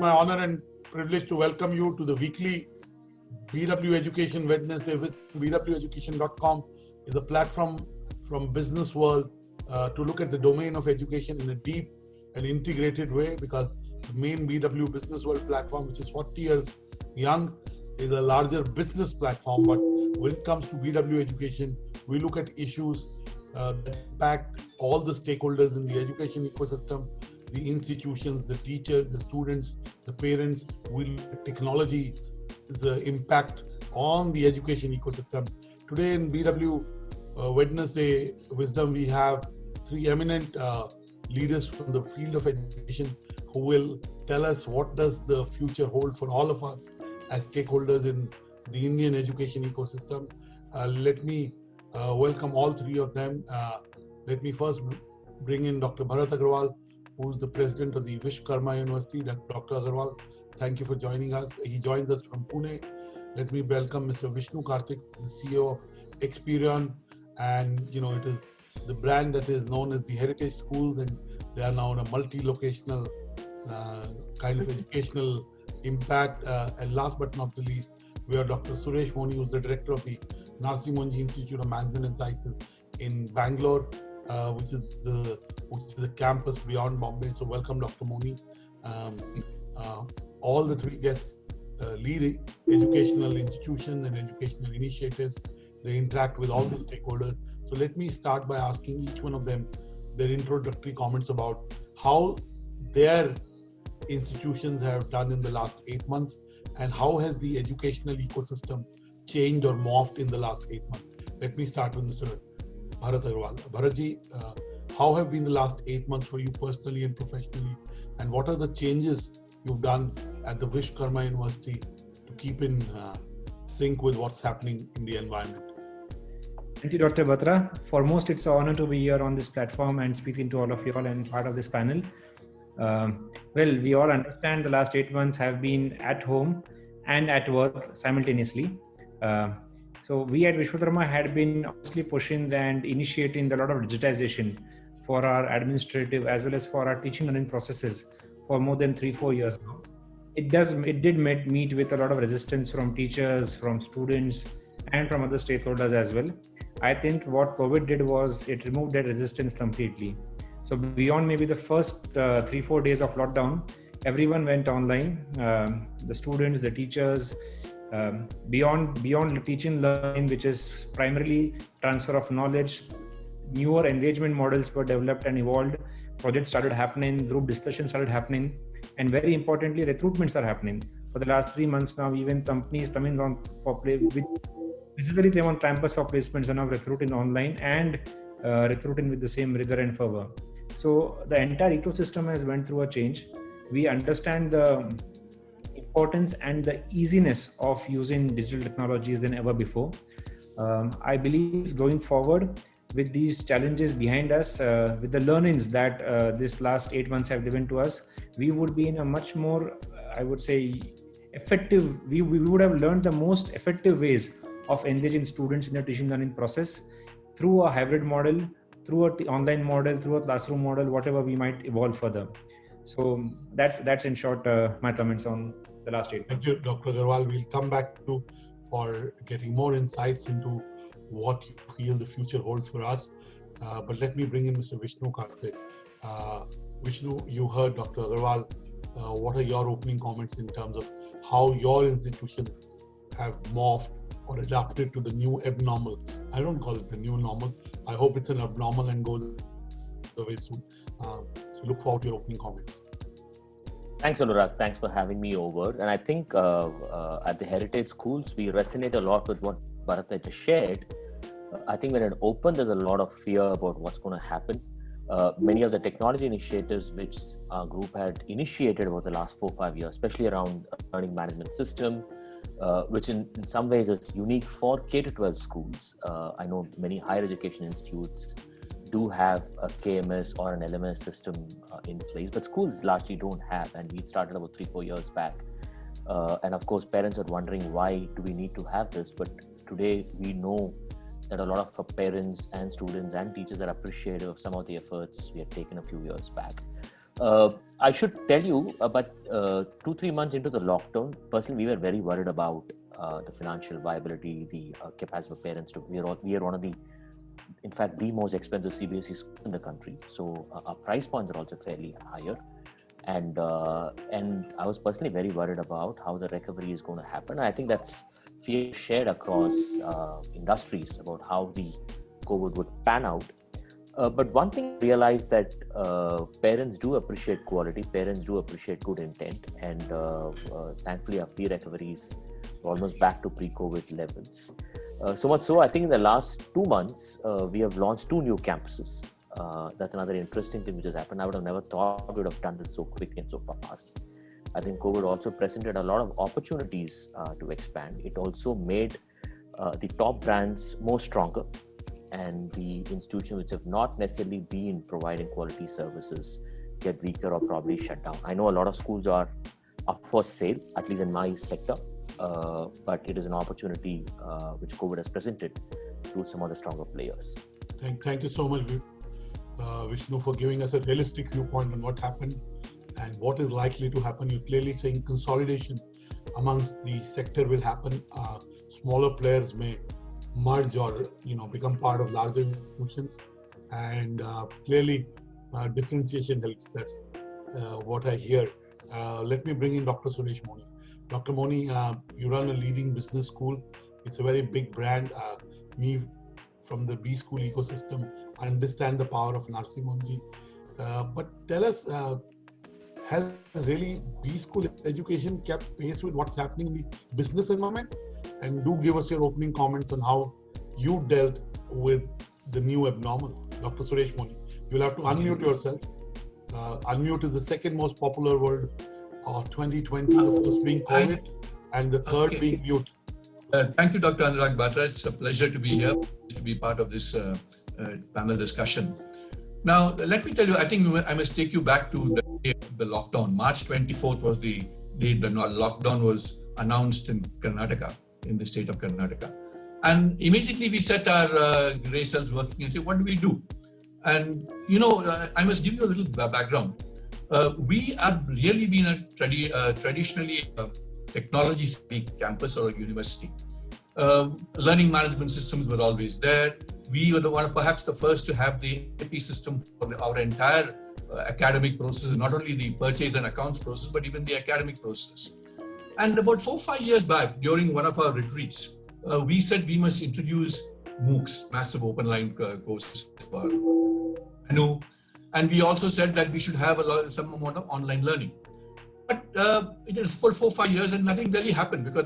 my honor and privilege to welcome you to the weekly BW Education Wednesday. BWEducation.com is a platform from business world to look at the domain of education in a deep and integrated way, because the main BW Business World platform, which is 40 years young, is a larger business platform. But when it comes to BW Education, we look at issues that impact all the stakeholders in the education ecosystem, the institutions, the teachers, the students, the parents. We look at technology, the impact on the education ecosystem. Today in BW Wednesday Wisdom, we have three eminent leaders from the field of education who will tell us what does the future hold for all of us as stakeholders in the Indian education ecosystem. Let me welcome all three of them. Let me first bring in Dr. Bharat Agarwal, who is the president of the Vishwakarma University. Dr. Agarwal, thank you for joining us. He joins us from Pune. Let me welcome Mr. Vishnu Karthik, the CEO of Experion, and it is the brand that is known as the Heritage Schools, and they are now in a multi-locational kind of educational impact. And last but not the least, we have Dr. Suresh Moni, who is the director of the Narsi Monji Institute of Management and Sciences in Bangalore, which is the campus beyond Bombay. So welcome, Dr. Moni. All the three guests lead educational institutions and educational initiatives. They interact with all the stakeholders. So let me start by asking each one of them their introductory comments about how their institutions have done in the last 8 months, and how has the educational ecosystem changed or morphed in the last 8 months. Let me start with Mr. Bharat Agarwal. Bharatji, how have been the last 8 months for you personally and professionally, and what are the changes you've done at the Vishwakarma University to keep in sync with what's happening in the environment? Thank you, Dr. Batra. Foremost, it's an honor to be here on this platform and speaking to all of you all and part of this panel. Well, we all understand the last 8 months have been at home and at work simultaneously. So we at Vishwakarma had been honestly pushing and initiating a lot of digitization for our administrative as well as for our teaching learning processes for more than 3-4 years now. It did meet with a lot of resistance from teachers, from students, and from other stakeholders as well. I think what COVID did was it removed that resistance completely. So beyond maybe the first 3-4 days of lockdown, everyone went online. The students, the teachers, beyond the teaching learning, which is primarily transfer of knowledge, newer engagement models were developed and evolved. Projects started happening, group discussions started happening, and very importantly, recruitments are happening. For the last 3 months now, even companies coming on physically came on campus for placements are now recruiting online and recruiting with the same rigor and fervor. So the entire ecosystem has went through a change. We understand the importance and the easiness of using digital technologies than ever before. I believe going forward with these challenges behind us, with the learnings that this last 8 months have given to us, we would be in a much more, I would say, effective, we would have learned the most effective ways of engaging students in the teaching learning process through a hybrid model, through an online model, through a classroom model, whatever we might evolve further. So that's in short my comments on the last 8 months. Thank you, Dr. Agarwal. We'll come back to for getting more insights into what you feel the future holds for us. But let me bring in Mr. Vishnu Karthik. Vishnu, you heard Dr. Agarwal. What are your opening comments in terms of how your institutions have morphed or adapted to the new abnormal? I don't call it the new normal. I hope it's an abnormal and goes away soon. So look forward to your opening comments. Thanks, Anurag. Thanks for having me over. And I think at the Heritage Schools, we resonate a lot with what Bharat just shared. I think when it opened, there's a lot of fear about what's going to happen. Many of the technology initiatives which our group had initiated over the last 4-5 years, especially around learning management system, which in some ways is unique for K-12 schools. I know many higher education institutes do have a KMS or an LMS system in place, but schools largely don't have, and we started about 3-4 years back. And of course, parents are wondering, why do we need to have this? But today we know that a lot of our parents and students and teachers are appreciative of some of the efforts we had taken a few years back. I should tell you, but 2-3 months into the lockdown, personally, we were very worried about the financial viability, the capacity of parents to. We are one of the, in fact, the most expensive CBSE schools in the country. So our price points are also fairly higher, and I was personally very worried about how the recovery is going to happen. I think that's fear shared across industries about how the COVID would pan out. But one thing I realized that parents do appreciate quality, parents do appreciate good intent, and thankfully our fee recovery is almost back to pre-COVID levels. So much so, I think in the last 2 months, we have launched 2 new campuses. That's another interesting thing which has happened. I would have never thought we would have done this so quick and so fast. I think COVID also presented a lot of opportunities to expand. It also made the top brands more stronger, and the institutions which have not necessarily been providing quality services get weaker or probably shut down. I know a lot of schools are up for sale, at least in my sector, but it is an opportunity which COVID has presented to some of the stronger players. Thank you so much, Vishnu, for giving us a realistic viewpoint on what happened and what is likely to happen. You're clearly saying consolidation amongst the sector will happen. Smaller players may merge or become part of larger institutions, and clearly differentiation helps. That's what I hear. Let me bring in Dr. Suresh Moni. Dr. Moni, you run a leading business school. It's a very big brand. Me from the B school ecosystem, I understand the power of Narsi Monji. But tell us, has really B school education kept pace with what's happening in the business environment? And do give us your opening comments on how you dealt with the new abnormal. Dr. Suresh Moni, you'll have to unmute yourself. Unmute is the second most popular word of 2020, the first being COVID and the third being mute. Thank you, Dr. Anurag Batra. It's a pleasure to be here, to be part of this panel discussion. Now, let me tell you, I think I must take you back to the lockdown. March 24th was the date the lockdown was announced in Karnataka, in the state of Karnataka. And immediately we set our gray cells working and say, what do we do? And, I must give you a little background. We have really been a traditionally technology campus or a university. Learning management systems were always there. We were perhaps the first to have the AP system for our entire academic process, not only the purchase and accounts process, but even the academic process. And about 4-5 years back, during one of our retreats, we said we must introduce MOOCs, massive open line courses for Anu. And we also said that we should have some amount of online learning. But it is for 4-5 years and nothing really happened because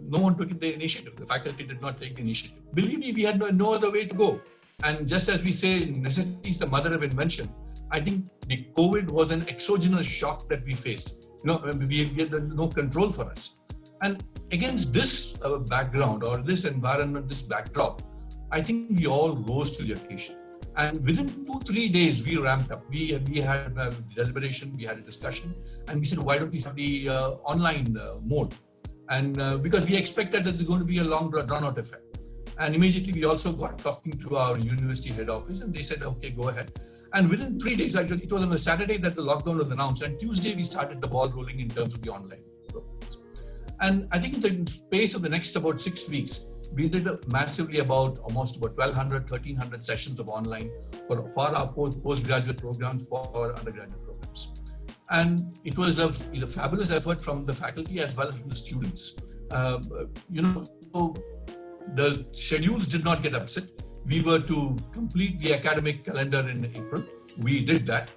no one took the initiative. The faculty did not take the initiative. Believe me, we had no other way to go. And just as we say, necessity is the mother of invention. I think the COVID was an exogenous shock that we faced. We had no control for us. And against this background or this environment, this backdrop, I think we all rose to the occasion. And within 2-3 days, we ramped up. We had a deliberation, we had a discussion, and we said, why don't we have the online mode? And because we expected that there's going to be a long run-out effect. And immediately we also got talking to our university head office, and they said, okay, go ahead. And within 3 days, actually, it was on a Saturday that the lockdown was announced, and Tuesday we started the ball rolling in terms of the online programs. And I think in the space of the next about 6 weeks, we did massively almost about 1,200, 1,300 sessions of online for our postgraduate programs, for our undergraduate programs. And it was a fabulous effort from the faculty as well as from the students. So the schedules did not get upset. We were to complete the academic calendar in April. We did that.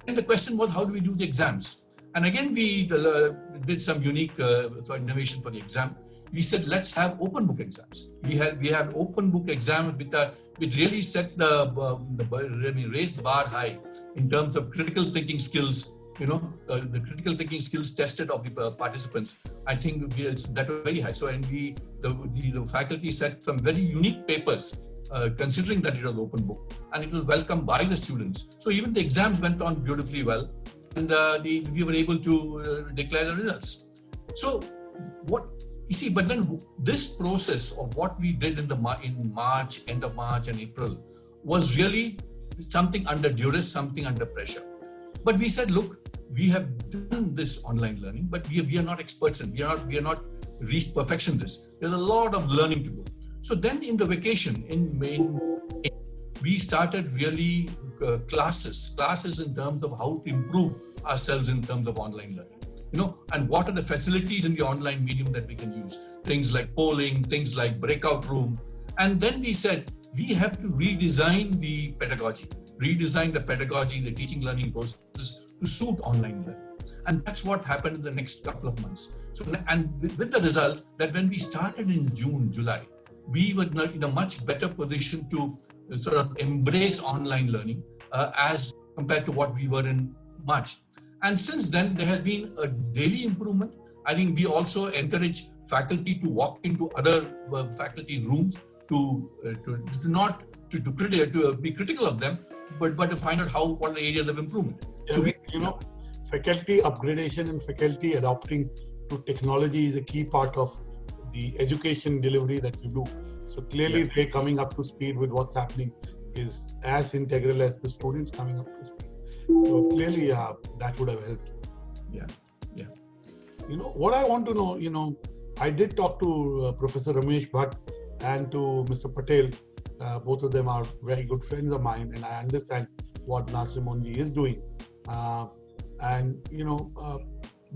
And the question was, how do we do the exams? And again, we did some unique innovation for the exam. We said, let's have open book exams. We had open book exams which really set raised the bar high in terms of critical thinking skills. The critical thinking skills tested of the participants. I think that was very high. So, and the faculty set some very unique papers, considering that it was open book, and it was welcomed by the students. So even the exams went on beautifully well, and we were able to declare the results. So but then this process of what we did in March, end of March and April, was really something under duress, something under pressure. But we said, look, we have done this online learning, but we are not experts in. We are not reached perfection in this. There's a lot of learning to go. So then in the vacation in May, we started really classes in terms of how to improve ourselves in terms of online learning. And what are the facilities in the online medium that we can use? Things like polling, things like breakout room. And then we said, we have to redesign the pedagogy, the teaching learning process to suit online learning. And that's what happened in the next couple of months. So, and with the result that when we started in June, July, we were in a much better position to sort of embrace online learning as compared to what we were in March. And since then, there has been a daily improvement. I think we also encourage faculty to walk into other faculty rooms to be critical of them, but to find out what are the areas of improvement. So faculty upgradation and faculty adopting to technology is a key part of the education delivery that you do. So clearly, they're coming up to speed with what's happening is as integral as the students coming up to speed. So clearly, that would have helped. Yeah. What I want to know, I did talk to Professor Ramesh Bhatt and to Mr. Patel. Both of them are very good friends of mine, and I understand what Narsee Monjee is doing.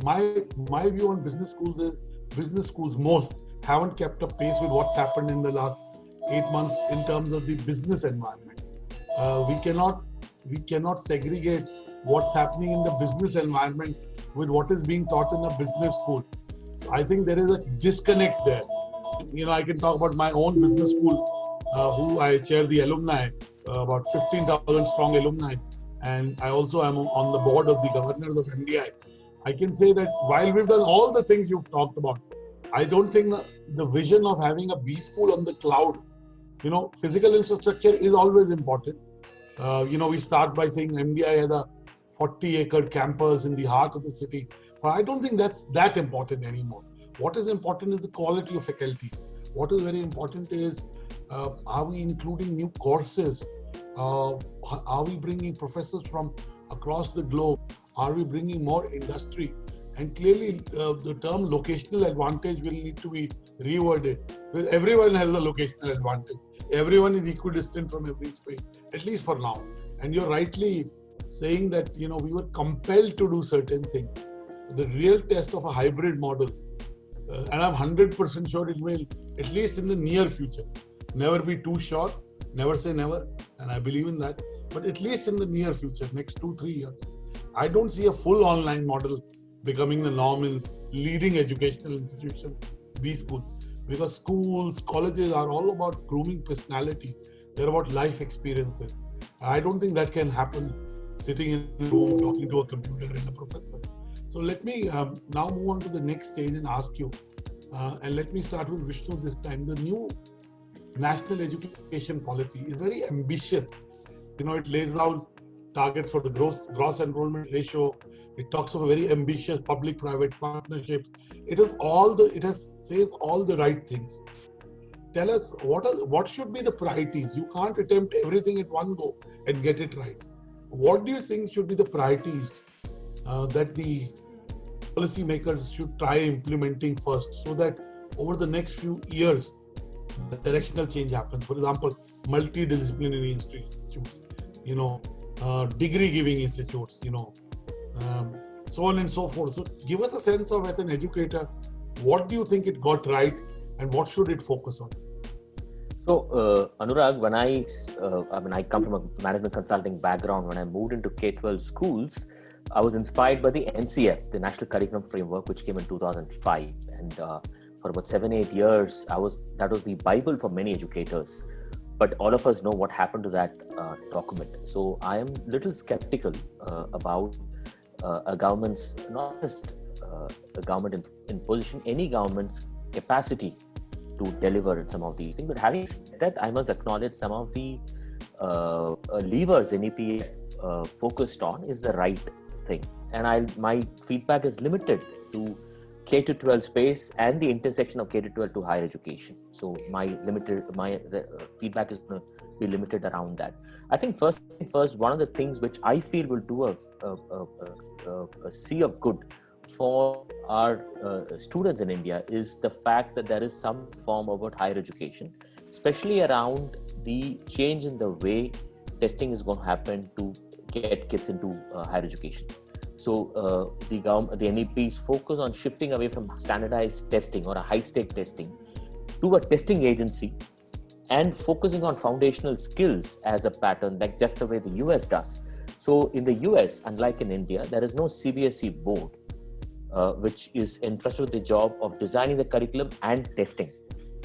My view on business schools is business schools haven't kept up pace with what's happened in the last 8 months in terms of the business environment. We cannot segregate what's happening in the business environment with what is being taught in a business school. So I think there is a disconnect there. I can talk about my own business school, who I chair the alumni, about 15,000 strong alumni, and I also am on the board of the governors of MDI. I can say that while we've done all the things you've talked about, I don't think the vision of having a B school on the cloud, physical infrastructure is always important. We start by saying MDI has a 40-acre campus in the heart of the city, but I don't think that's that important anymore. What is important is the quality of faculty. What is very important is, are we including new courses? Are we bringing professors from across the globe? Are we bringing more industry? And clearly, the term locational advantage will need to be reworded, because everyone has a locational advantage. Everyone is equidistant from every space, at least for now. And you're rightly saying that, we were compelled to do certain things. The real test of a hybrid model, and I'm 100% sure it will, at least in the near future, never be too sure, never say never, and I believe in that, but at least in the near future, next 2-3 years, I don't see a full online model becoming the norm in leading educational institutions, B schools, because schools, colleges are all about grooming personality. They're about life experiences. I don't think that can happen sitting in a room talking to a computer and a professor. So let me now move on to the next stage and ask you, and let me start with Vishnu this time. The new national education policy is very ambitious. It lays out targets for the gross enrollment ratio. It talks of a very ambitious public-private partnership. It says all the right things. Tell us what should be the priorities. You can't attempt everything at one go and get it right. What do you think should be the priorities that the policymakers should try implementing first, so that over the next few years, the directional change happens? For example, multidisciplinary institutes, degree-giving institutes, so on and so forth. So give us a sense of, as an educator, what do you think it got right and what should it focus on? So, Anurag, when I come from a management consulting background, when I moved into K-12 schools, I was inspired by the NCF, the National Curriculum Framework, which came in 2005. And for about 7-8 years, that was the Bible for many educators. But all of us know what happened to that document. So I am a little skeptical about a government's, not just a government in position, any government's capacity to deliver in some of these things. But having said that, I must acknowledge some of the levers NEP focused on is the right thing. And my feedback is limited to K-12 space and the intersection of K-12 to higher education. So my feedback is going to be limited around that. I think first, one of the things which I feel will do a sea of good for our students in India is the fact that there is some form about higher education, especially around the change in the way testing is going to happen to get kids into higher education. So the NEP's focus on shifting away from standardized testing or a high-stake testing to a testing agency and focusing on foundational skills as a pattern, like just the way the US does. So in the US, unlike in India, there is no CBSE board, which is entrusted with the job of designing the curriculum and testing.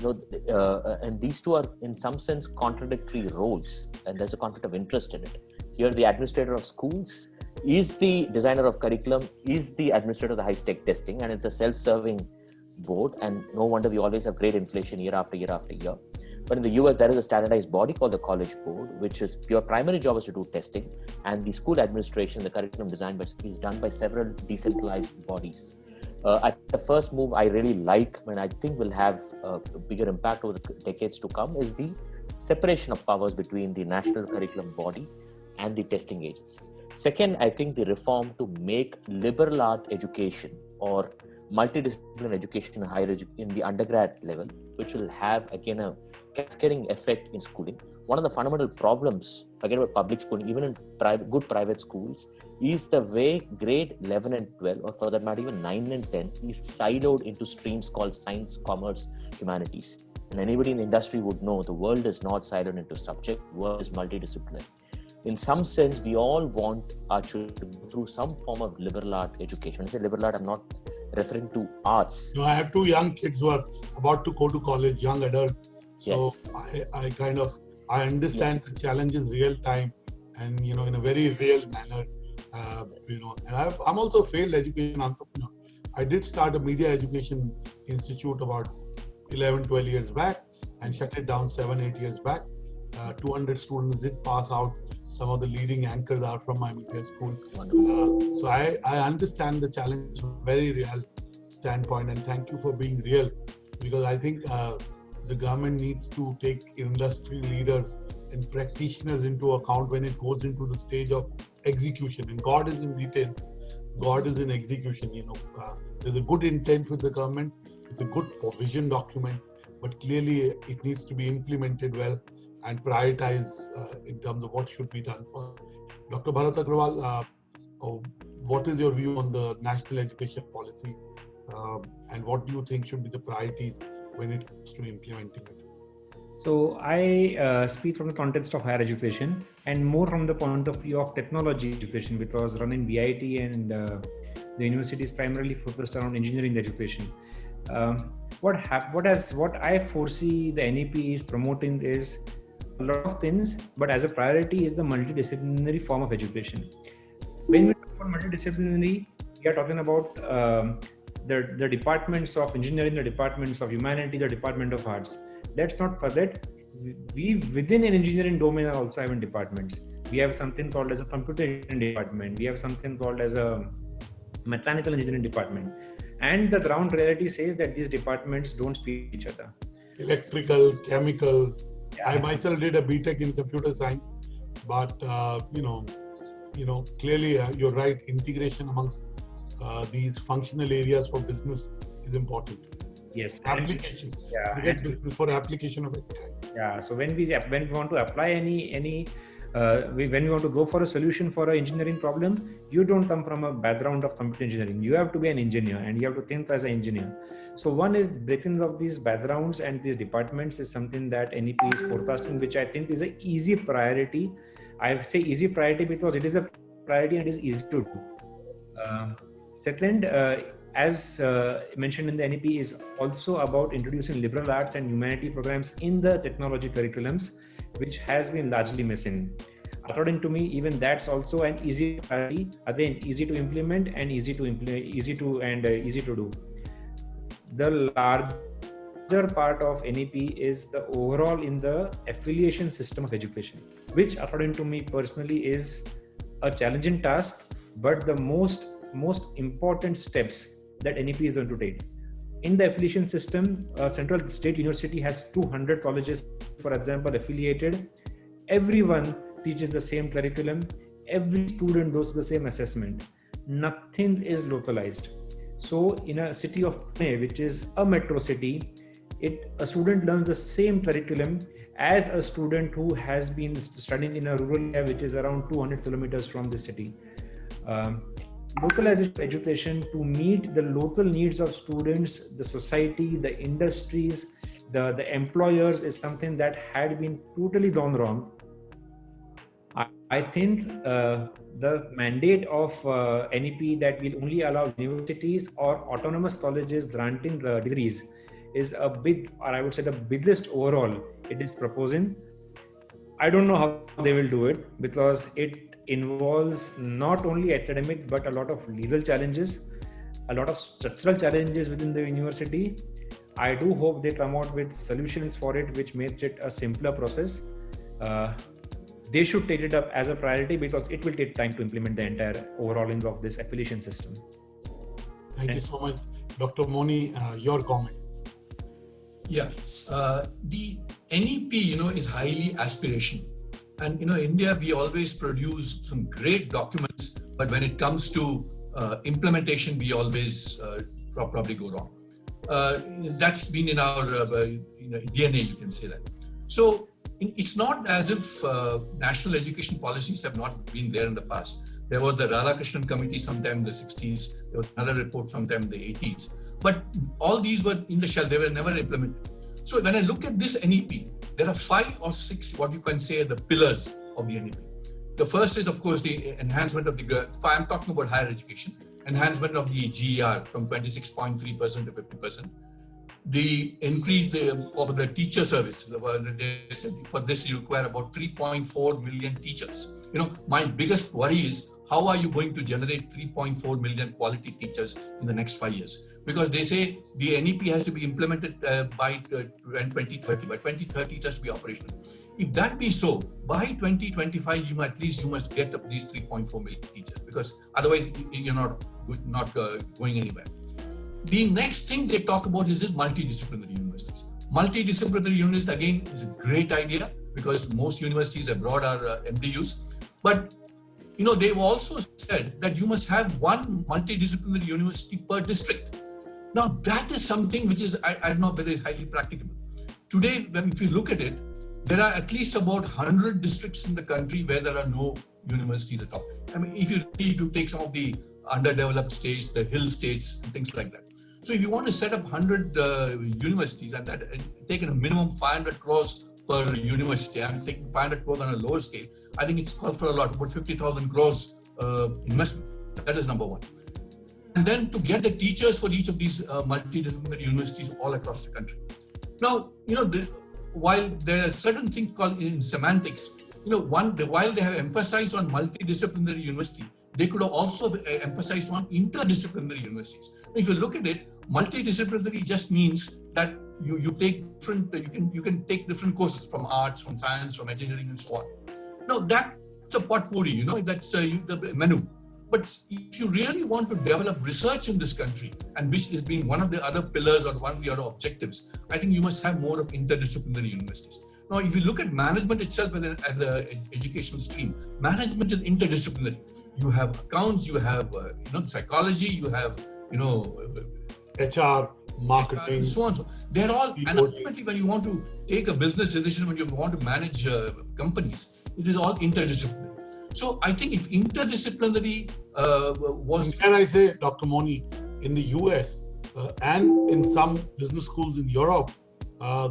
And these two are in some sense contradictory roles, and there's a conflict of interest in it. Here, the administrator of schools is the designer of curriculum, is the administrator of the high-stake testing, and it's a self-serving board. And no wonder we always have great inflation year after year after year. But in the US, there is a standardized body called the College Board, which is your primary job is to do testing, and the school administration, the curriculum design is done by several decentralized bodies. At the first move I really like, and I think will have a bigger impact over the decades to come, is the separation of powers between the national curriculum body and the testing agency. Second, I think the reform to make liberal art education or multidisciplinary education in the undergrad level, which will have again a cascading effect in schooling. One of the fundamental problems, forget about public schooling, even in good private schools, is the way grade 11 and 12, or for that matter even 9 and 10, is siloed into streams called science, commerce, humanities. And anybody in the industry would know the world is not siloed into subject, the world is multidisciplinary. In some sense, we all want our children to go through some form of liberal art education. When I say liberal art, I'm not referring to arts. I have two young kids who are about to go to college, young adults. Yes. So I understand the challenges real time and, in a very real manner, and I'm also a failed education entrepreneur. I did start a media education institute about 11, 12 years back and shut it down 7, 8 years back. 200 students did pass out. Some of the leading anchors are from my media school. So I understand the challenge from a very real standpoint, and thank you for being real, because I think the government needs to take industry leaders and practitioners into account when it goes into the stage of execution. And God is in details, God is in execution. There's a good intent with the government, it's a good vision document, but clearly it needs to be implemented well and prioritize in terms of what should be done. For Dr. Bharat Agrawal, what is your view on the national education policy, and what do you think should be the priorities when it comes to implementing it? So I speak from the context of higher education and more from the point of view of technology education, because running VIT and the university is primarily focused around engineering education. What I foresee the NEP is promoting is a lot of things, but as a priority is the multidisciplinary form of education. When we talk about multidisciplinary, we are talking about the departments of engineering, the departments of humanity, the department of arts. Let's not forget, we within an engineering domain are also having departments. We have something called as a computer engineering department. We have something called as a mechanical engineering department. And the ground reality says that these departments don't speak to each other. Electrical, chemical. Yeah. I myself did a BTech in computer science, but clearly you're right. Integration amongst these functional areas for business is important. Yes. Applications. Yeah. Forget business for application of it. Yeah. So when we want to apply when we want to go for a solution for an engineering problem, you don't come from a background of computer engineering. You have to be an engineer and you have to think as an engineer. So one is breaking of these backgrounds and these departments is something that NEP is forecasting, which I think is an easy priority. I say easy priority because it is a priority and it is easy to do. Second, as mentioned in the NEP, is also about introducing liberal arts and humanity programs in the technology curriculums, which has been largely missing. According to me, even that's also an easy priority. Again, easy to implement and easy to do. The larger part of NEP is the overall in the affiliation system of education, which according to me personally is a challenging task, but the most important steps that NEP is going to take. In the affiliation system, Central State University has 200 colleges, for example, affiliated. Everyone teaches the same curriculum. Every student goes to the same assessment. Nothing is localized. So in a city of Pune, which is a metro city, a student learns the same curriculum as a student who has been studying in a rural area which is around 200 kilometers from the city. Localization of education to meet the local needs of students, the society, the industries, the employers is something that had been totally gone wrong. I think the mandate of NEP that will only allow universities or autonomous colleges granting the degrees is a big, or I would say the biggest overall it is proposing. I don't know how they will do it because it involves not only academic but a lot of legal challenges, a lot of structural challenges within the university. I do hope they come out with solutions for it which makes it a simpler process. They should take it up as a priority because it will take time to implement the entire overhauling of this affiliation system. Thank you so much. Dr. Moni, your comment. Yeah, the NEP, is highly aspirational. And, India, we always produce some great documents, but when it comes to implementation, we always probably go wrong. That's been in our DNA, you can say that. So it's not as if national education policies have not been there in the past. There was the Radhakrishnan Committee sometime in the 60s. There was another report sometime in the 80s. But all these were in the shell. They were never implemented. So when I look at this NEP, there are 5 or 6, what you can say, the pillars of the NEP. The first is, of course, the enhancement of the, I'm talking about higher education, enhancement of the GER from 26.3% to 50%. The increase for the teacher service. For this, you require about 3.4 million teachers. My biggest worry is how are you going to generate 3.4 million quality teachers in the next 5 years? Because they say the NEP has to be implemented by 2030. By 2030, it has to be operational. If that be so, by 2025, you must get up these 3.4 million teachers, because otherwise you're not going anywhere. The next thing they talk about is this multidisciplinary universities. Multidisciplinary universities, again, is a great idea because most universities abroad are MDUs. But, they've also said that you must have one multidisciplinary university per district. Now, that is something which is, I don't know whether it's highly practicable. Today, if you look at it, there are at least about 100 districts in the country where there are no universities at all. I mean, if you take some of the underdeveloped states, the hill states, and things like that. So if you want to set up 100 universities and taking a minimum 500 crores per university, I'm taking 500 crores on a lower scale, I think it's called for a lot, about 50,000 crores investment. That is number one. And then to get the teachers for each of these multidisciplinary universities all across the country. Now, while there are certain things called in semantics, while they have emphasized on multidisciplinary university, they could have also emphasized on interdisciplinary universities. If you look at it, multidisciplinary just means that you take different, you can take different courses from arts, from science, from engineering, and so on. Now that's a potpourri, that's the menu. But if you really want to develop research in this country, and which has been one of the other pillars or one of the other objectives, I think you must have more of interdisciplinary universities. Now, if you look at management itself as an educational stream, management is interdisciplinary. You have accounts, you have psychology, you have HR, marketing, and so on. So they're all, and ultimately, when you want to take a business decision, when you want to manage companies, it is all interdisciplinary. So I think if interdisciplinary was... Can I say, Dr. Moni, in the US and in some business schools in Europe,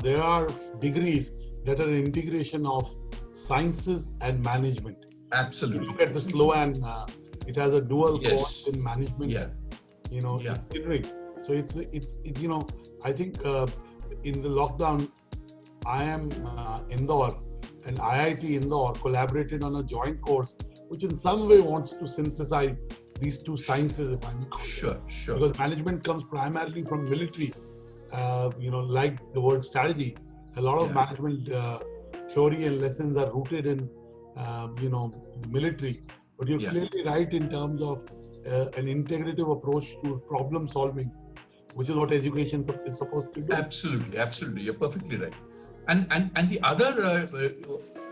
there are degrees that are an integration of sciences and management. Absolutely. Look at the Sloan, it has a dual course in management, engineering. So it's I think in the lockdown, I am Indore and IIT Indore collaborated on a joint course, which in some way wants to synthesize these two sciences, if I may call it. Sure. Because management comes primarily from military, like the word strategy. A lot of management theory and lessons are rooted in, the military. But you're clearly right in terms of an integrative approach to problem solving, which is what education is supposed to do. Absolutely. You're perfectly right. And the other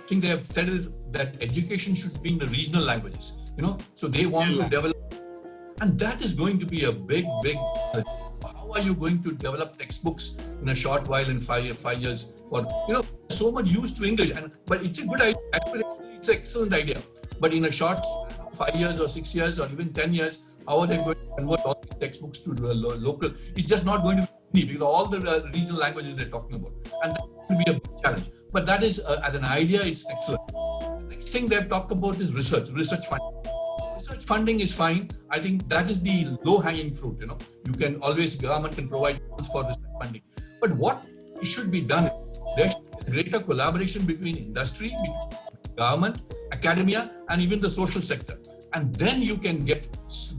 thing they have said is that education should be in the regional languages, so they want to develop, and that is going to be a big how are you going to develop textbooks in a short while in 5 years for so much used to English, but it's a good idea. It's an excellent idea, but in a short 5 years or 6 years or even 10 years, how are they going to convert all these textbooks to local? It's just not going to be because all the regional languages they're talking about, and that will be a big challenge. But that is as an idea, it's excellent. The next thing they've talked about is research funding. Research funding is fine. I think that is the low-hanging fruit. You can always, government can provide funds for research funding. But what should be done, there should be greater collaboration between industry, between government, academia, and even the social sector. And then you can get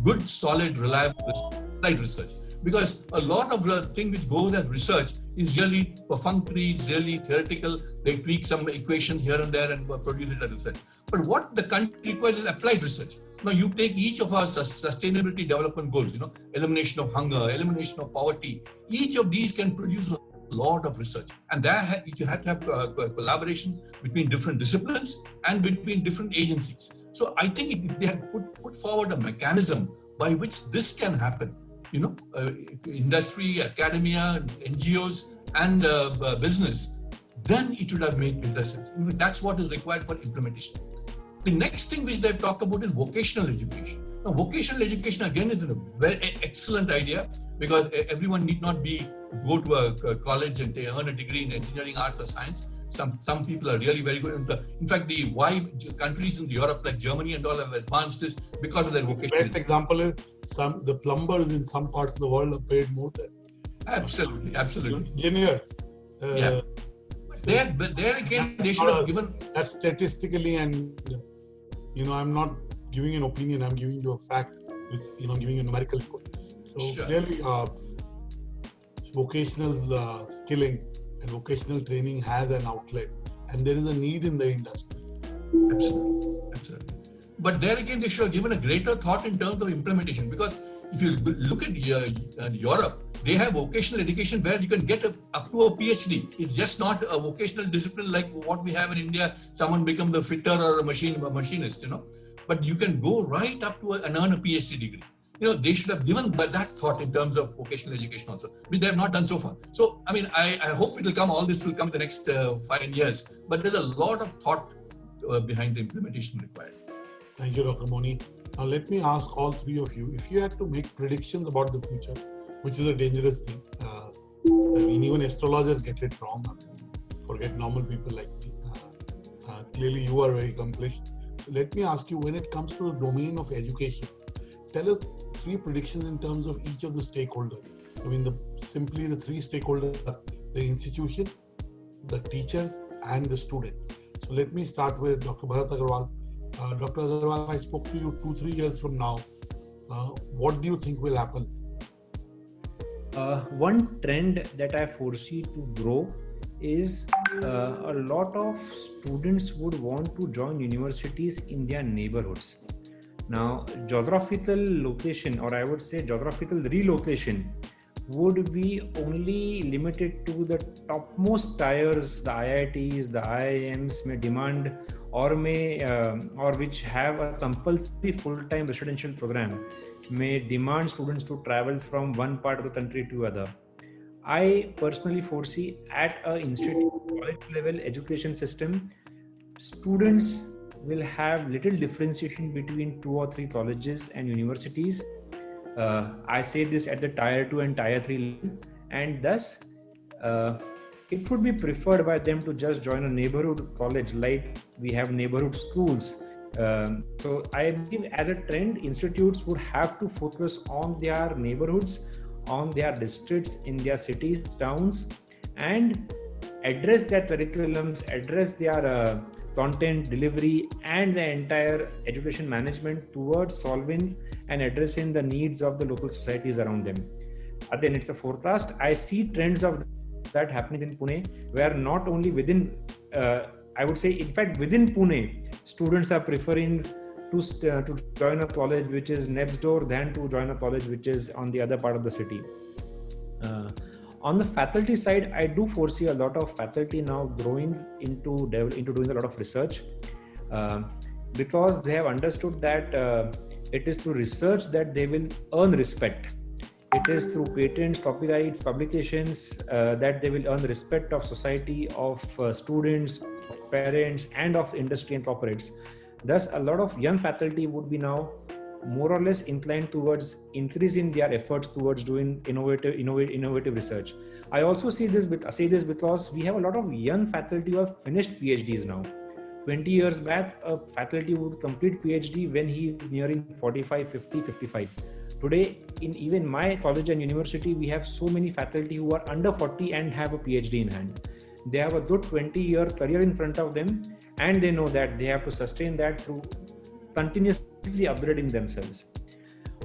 good, solid, reliable research. Because a lot of the thing which goes as research is really perfunctory, it's really theoretical. They tweak some equations here and there and produce it as research. But what the country requires is applied research. Now you take each of our sustainability development goals, elimination of hunger, elimination of poverty. Each of these can produce a lot of research, and there you have to have collaboration between different disciplines and between different agencies. So I think if they had put forward a mechanism by which this can happen, industry, academia, NGOs, and business, then it would have made better sense. That's what is required for implementation. The next thing which they've talked about is vocational education. Now, vocational education again is a very excellent idea because everyone need not go to a college and earn a degree in engineering, arts, or science. Some people are really very good. In fact, why countries in Europe like Germany and all have advanced this because of their vocational. Best example is the plumbers in some parts of the world are paid more than absolutely engineers. But there again, they should have given that statistically, and I'm not giving an opinion. I'm giving you a fact with giving a numerical input. So clearly, vocational skilling and vocational training has an outlet, and there is a need in the industry. Absolutely. But there again, they should have given a greater thought in terms of implementation, because if you look at Europe, they have vocational education where you can get up to a PhD. It's just not a vocational discipline like what we have in India. Someone become the fitter or a machinist, But you can go right up to and earn a PhD degree. They should have given that thought in terms of vocational education also, which they have not done so far. So, I hope it will come. All this will come in the next 5 years. But there's a lot of thought behind the implementation required. Thank you, Dr. Moni. Now, let me ask all three of you, if you had to make predictions about the future, which is a dangerous thing, even astrologers get it wrong, forget normal people like me. Clearly, you are very accomplished. So let me ask you, when it comes to the domain of education, tell us 3 predictions in terms of each of the stakeholders. Simply the 3 stakeholders are the institution, the teachers, and the student. So let me start with Dr. Bharat Agarwal. Dr. Agarwal, I spoke to you 2-3 years from now. What do you think will happen? One trend that I foresee to grow is a lot of students would want to join universities in their neighborhoods. Now, geographical location, or I would say geographical relocation, would be only limited to the topmost tiers. The IITs, the IIMs may demand or which have a compulsory full-time residential program may demand students to travel from one part of the country to other. I personally foresee at a institute college level education system, students will have little differentiation between 2 or 3 colleges and universities. I say this at the tier 2 and tier 3 level, and thus it would be preferred by them to just join a neighborhood college like we have neighborhood schools. So I believe as a trend, institutes would have to focus on their neighborhoods, on their districts, in their cities, towns, and address their curriculums, address their content delivery and the entire education management towards solving and addressing the needs of the local societies around them. Then it's a forecast. I see trends of that happening in Pune, where not only within, I would say, in fact, within Pune, students are preferring to join a college which is next door than to join a college which is on the other part of the city. On the faculty side, I do foresee a lot of faculty now growing into doing a lot of research, because they have understood that it is through research that they will earn respect. It is through patents, copyrights, publications that they will earn the respect of society, of students, of parents, and of industry and corporates. Thus, a lot of young faculty would be now more or less inclined towards increasing their efforts towards doing innovative research. I also say this because we have a lot of young faculty who have finished PhDs now. 20 years back, a faculty would complete PhD when he is nearing 45, 50, 55. Today, in even my college and university, we have so many faculty who are under 40 and have a PhD in hand. They have a good 20-year career in front of them, and they know that they have to sustain that through continuously upgrading themselves.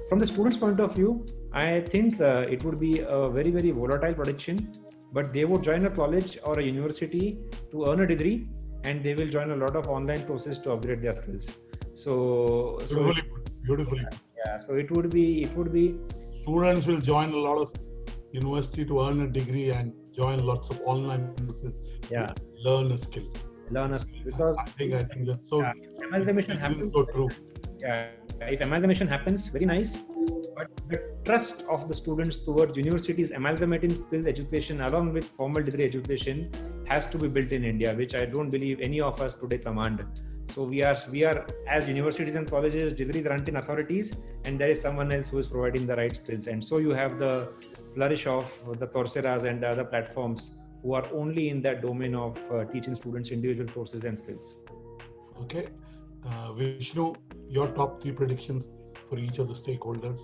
From the student's point of view, I think it would be a very, very volatile prediction, but they would join a college or a university to earn a degree, and they will join a lot of online courses to upgrade their skills. Beautifully. Yeah, so it would be Students will join a lot of university to earn a degree and join lots of online courses. Yeah. Learn a skill. Because I think that's so. Amalgamation happens. So true. Yeah, if amalgamation happens, very nice. But the trust of the students towards universities amalgamating skills education along with formal degree education has to be built in India, which I don't believe any of us today command. So we are as universities and colleges degree granting authorities, and there is someone else who is providing the right skills. And so you have the flourish of the Coursera's and the other platforms who are only in that domain of teaching students individual courses and skills. Okay. Vishnu, your top 3 predictions for each of the stakeholders.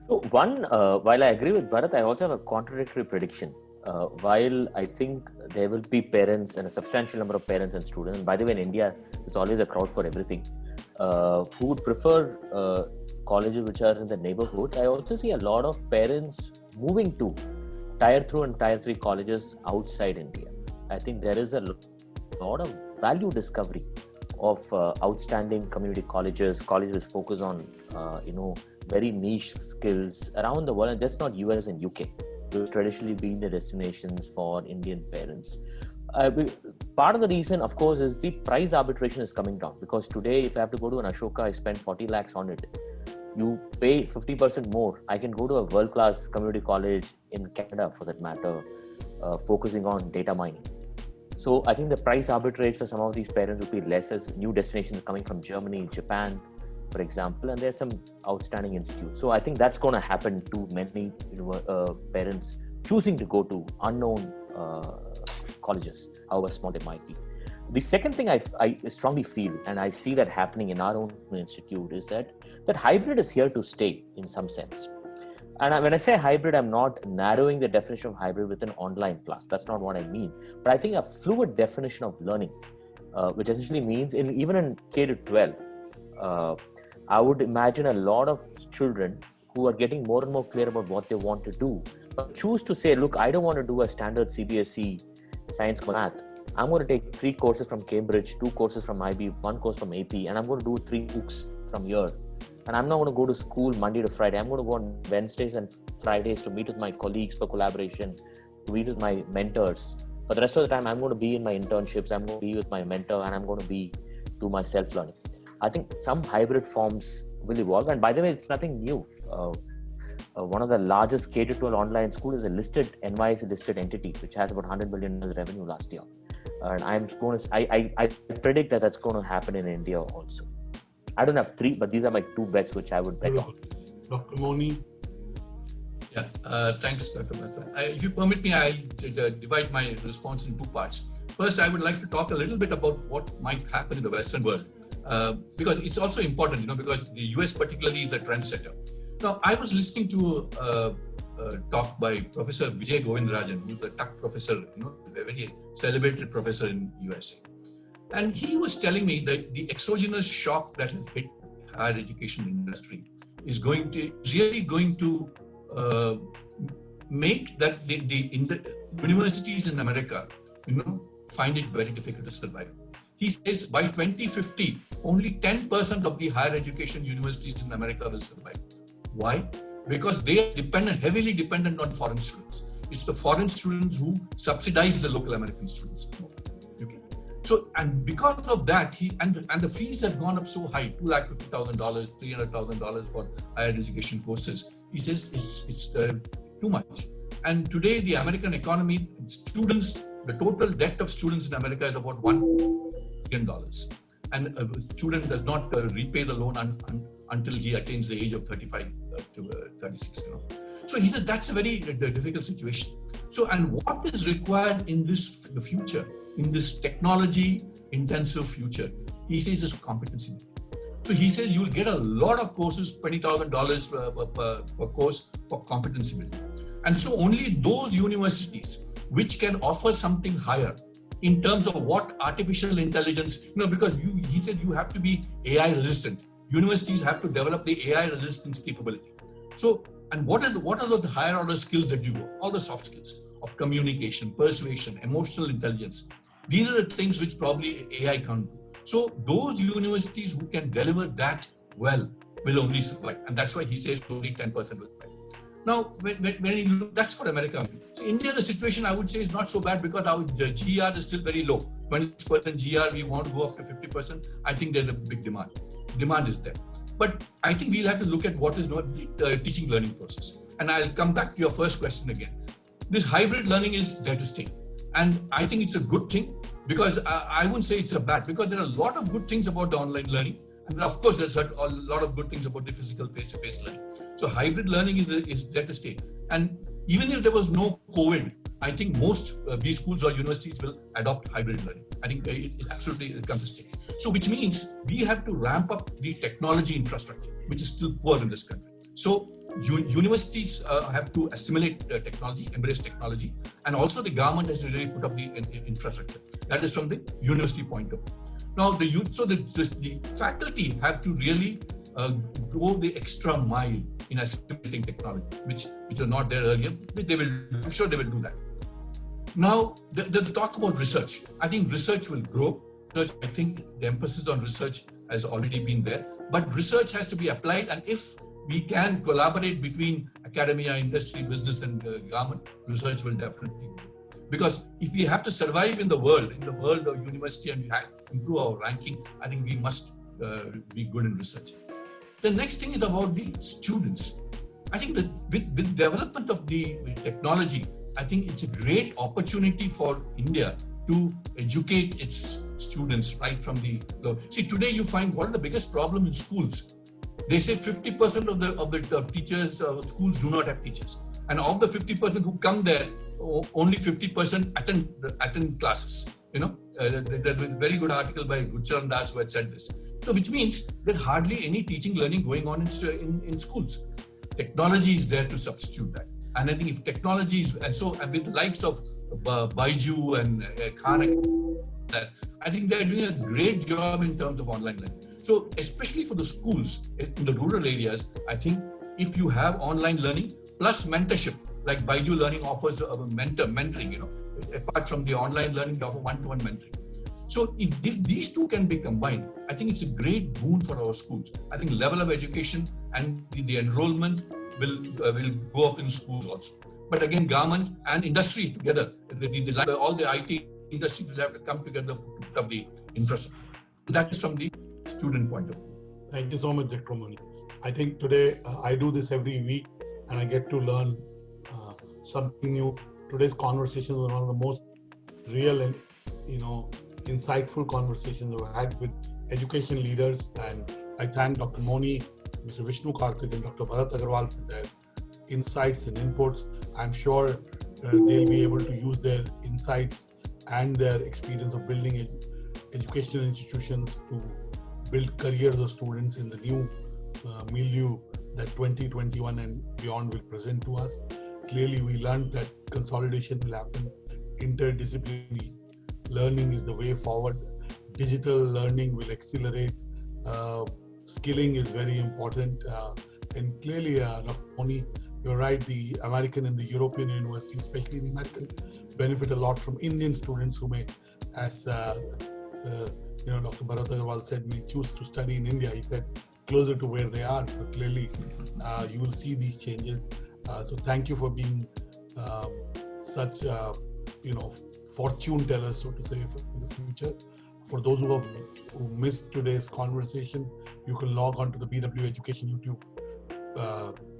So one, while I agree with Bharat, I also have a contradictory prediction. While I think there will be parents and a substantial number of parents and students, and by the way, in India, there's always a crowd for everything, who would prefer colleges which are in the neighborhood. I also see a lot of parents moving to Tier 2 and Tier 3 colleges outside India. I think there is a lot of value discovery of outstanding community colleges which focus on, very niche skills around the world, and just not US and UK. Those traditionally been the destinations for Indian parents. Part of the reason, of course, is the price arbitration is coming down, because today, if I have to go to an Ashoka, I spend 40 lakhs on it. You pay 50% more. I can go to a world-class community college in Canada, for that matter, focusing on data mining. So I think the price arbitrage for some of these parents would be less, as new destinations coming from Germany, Japan, for example, and there's some outstanding institutes. So I think that's going to happen to many parents choosing to go to unknown colleges, however small they might be. The second thing I strongly feel, and I see that happening in our own institute, is that hybrid is here to stay in some sense. And when I say hybrid, I'm not narrowing the definition of hybrid with an online class. That's not what I mean. But I think a fluid definition of learning, which essentially means even in K-12, I would imagine a lot of children who are getting more and more clear about what they want to do, but choose to say, look, I don't want to do a standard CBSE science math. I'm going to take 3 courses from Cambridge, 2 courses from IB, 1 course from AP, and I'm going to do 3 books from here. And I'm not going to go to school Monday to Friday. I'm going to go on Wednesdays and Fridays to meet with my colleagues for collaboration, to meet with my mentors. For the rest of the time, I'm going to be in my internships, I'm going to be with my mentor, and I'm going to do my self-learning. I think some hybrid forms will evolve. And by the way, it's nothing new. One of the largest K-12 online schools is a NYSE listed entity, which has about 100 billion revenue last year. And I predict that that's going to happen in India also. I don't have 3, but these are my 2 bets which I would bet on. Dr. Moni. Yeah, thanks, Dr. Bharat. If you permit me, I'll divide my response in 2 parts. First, I would like to talk a little bit about what might happen in the Western world, because it's also important, because the US particularly is the trendsetter. Now, I was listening to a talk by Professor Vijay Govindarajan, who's the Tuck professor, a very celebrated professor in USA. And he was telling me that the exogenous shock that has hit higher education industry is really going to make that the universities in America, find it very difficult to survive. He says by 2050, only 10% of the higher education universities in America will survive. Why? Because they are heavily dependent on foreign students. It's the foreign students who subsidize the local American students. Okay. So, and because of that, and the fees have gone up so high, $250,000, $300,000 for higher education courses. He says it's too much. And today, the American economy, the total debt of students in America is about $1 billion. And a student does not repay the loan until he attains the age of 35 to 36. So he said that's a very difficult situation. So, and what is required in the future, in this technology-intensive future, he says is competency. So he says you'll get a lot of courses, $20,000 per course for competency building. And so only those universities which can offer something higher in terms of what artificial intelligence, because he said you have to be AI resistant. Universities have to develop the AI resistance capability. So, and what are the higher order skills that you go? All the soft skills of communication, persuasion, emotional intelligence. These are the things which probably AI can't do. So those universities who can deliver that well will only supply. And that's why he says only 10% will supply. Now, when you look, that's for America. So India, the situation I would say is not so bad because our GR is still very low. 20% GR, we want to go up to 50%. I think there's a big demand. Demand is there. But I think we'll have to look at what is not the teaching learning process. And I'll come back to your first question again. This hybrid learning is there to stay. And I think it's a good thing because I wouldn't say it's a bad, because there are a lot of good things about the online learning. And of course, there's a lot of good things about the physical face-to-face learning. So hybrid learning is there to stay. And even if there was no COVID, I think most these schools or universities will adopt hybrid learning. I think it absolutely comes to stay. So which means we have to ramp up the technology infrastructure, which is still poor in this country. So universities have to assimilate technology, embrace technology, and also the government has to really put up the infrastructure. That is from the university point of view. Now the faculty have to really go the extra mile in assimilating technology, which are not there earlier. But I'm sure they will do that. Now, the talk about research. I think research will grow. I think the emphasis on research has already been there. But research has to be applied, and if we can collaborate between academia, industry, business, and government, research will definitely grow. Because if we have to survive in the world of university, and we have to improve our ranking, I think we must be good in research. The next thing is about the students. I think that with development of the technology, I think it's a great opportunity for India to educate its students right from the low. See, today you find one of the biggest problems in schools. They say 50% of the teachers, schools do not have teachers. And of the 50% who come there, only 50% attend classes. There's a very good article by Gurcharan Das who had said this. So which means there's hardly any teaching learning going on in schools. Technology is there to substitute that. And I think if technology is, and so with the likes of Baiju and Khan, I think they're doing a great job in terms of online learning. So especially for the schools in the rural areas, I think if you have online learning plus mentorship, like Baiju Learning offers a mentoring, apart from the online learning, they offer one-to-one mentoring. So if these two can be combined, I think it's a great boon for our schools. I think level of education and the enrollment will go up in schools also. But again, government and industry together, all the IT industries will have to come together to put up the infrastructure. That is from the student point of view. Thank you so much, Dr. Moni. I think today I do this every week and I get to learn something new. Today's conversation was one of the most real and insightful conversations I've had with education leaders, and I thank Dr. Moni, Mr. Vishnu Karthik, and Dr. Bharat Agarwal for their insights and inputs. I'm sure they'll be able to use their insights and their experience of building educational institutions to build careers of students in the new milieu that 2021 and beyond will present to us. Clearly, we learned that consolidation will happen. Interdisciplinary learning is the way forward. Digital learning will accelerate. Skilling is very important. And clearly, Dr. Moni, you're right, the American and the European universities, especially the American, benefit a lot from Indian students who may, as Dr. Bharat Agarwal said, may choose to study in India. He said, closer to where they are. So clearly, you will see these changes. So thank you for being such fortune tellers, so to say, for the future. For those who missed today's conversation, you can log on to the BW Education YouTube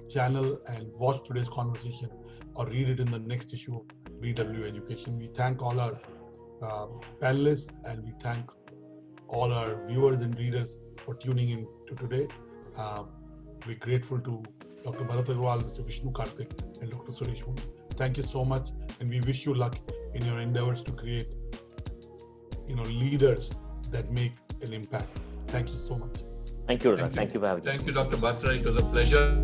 channel and watch today's conversation, or read it in the next issue of BW Education. We thank all our panelists, and we thank all our viewers and readers for tuning in to today. We're grateful to Dr. Bharat Agarwal, Mr. Vishnu Karthik, and Dr. Suresh Wood. Thank you so much, and we wish you luck in your endeavors to create, leaders that make an impact. Thank you so much. Thank you, Anurag. Thank you for having me. Thank you, Dr. Batra. It was a pleasure.